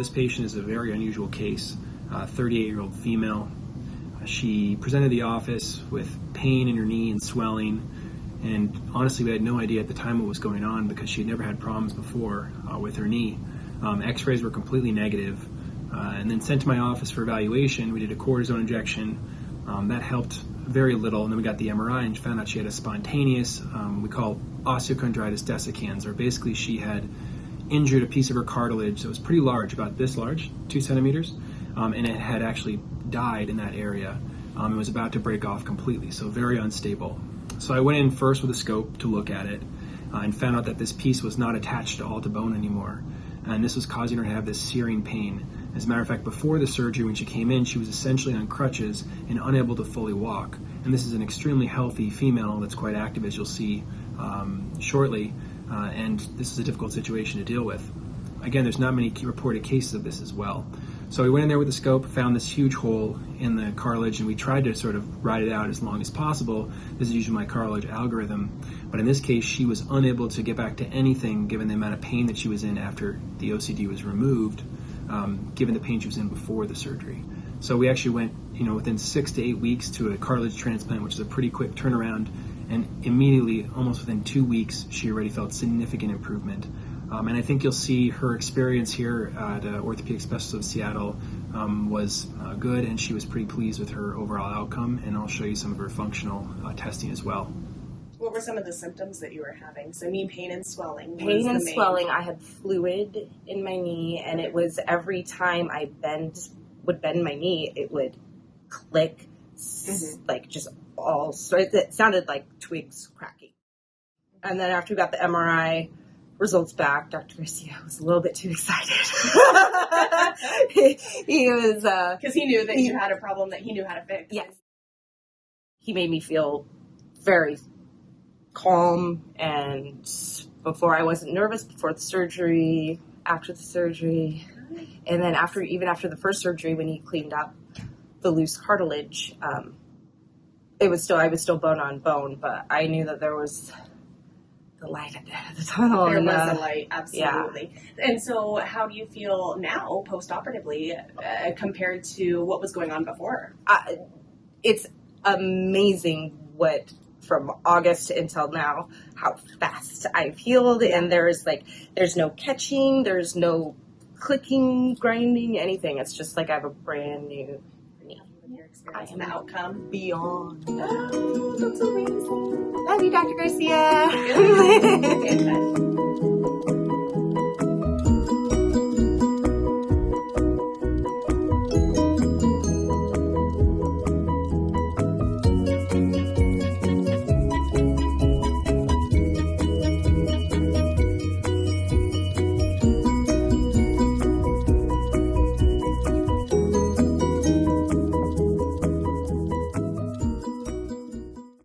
this patient is a very unusual case, 38-year-old female. She presented to the office with pain in her knee and swelling, and honestly we had no idea at the time what was going on because she had never had problems before with her knee. X-rays were completely negative, and then sent to my office for evaluation. We did a cortisone injection. That helped very little, and then we got the MRI and found out she had a spontaneous, we call osteochondritis dissecans, or basically she had injured a piece of her cartilage that was pretty large, about this large, 2 centimeters, and it had actually died in that area. It was about to break off completely, so very unstable. So I went in first with a scope to look at it and found out that this piece was not attached at all to bone anymore, and this was causing her to have this searing pain. As a matter of fact, before the surgery, when she came in, she was essentially on crutches and unable to fully walk. And this is an extremely healthy female that's quite active, as you'll see shortly, and this is a difficult situation to deal with. Again, there's not many reported cases of this as well. So we went in there with the scope, found this huge hole in the cartilage, and we tried to sort of ride it out as long as possible. This is usually my cartilage algorithm. But in this case, she was unable to get back to anything given the amount of pain that she was in after the OCD was removed, given the pain she was in before the surgery. So we actually went, within 6 to 8 weeks to a cartilage transplant, which is a pretty quick turnaround. And immediately, almost within 2 weeks, she already felt significant improvement. And I think you'll see her experience here at Orthopedic Specialists of Seattle was good, and she was pretty pleased with her overall outcome. And I'll show you some of her functional testing as well. What were some of the symptoms that you were having? So knee pain and swelling. Pain and swelling. I had fluid in my knee, and it was every time I would bend my knee, it would click, like just all sorts. It sounded like twigs cracking. And then after we got the MRI results back, Dr. Garcia was a little bit too excited. he was because he knew that you had a problem that he knew how to fix. Yes, he made me feel very calm, and before I wasn't nervous before the surgery, after the surgery, and then even after the first surgery when he cleaned up the loose cartilage, I was still bone on bone, but I knew that there was the light at the end of the tunnel. There was a light, absolutely. Yeah. And so how do you feel now, post-operatively, compared to what was going on before? It's amazing from August until now, how fast I've healed, and there's no catching, there's no clicking, grinding, anything. It's just like I have a brand new knee. Your experience and the outcome beyond. Oh, that's amazing. Love you, Dr. Garcia.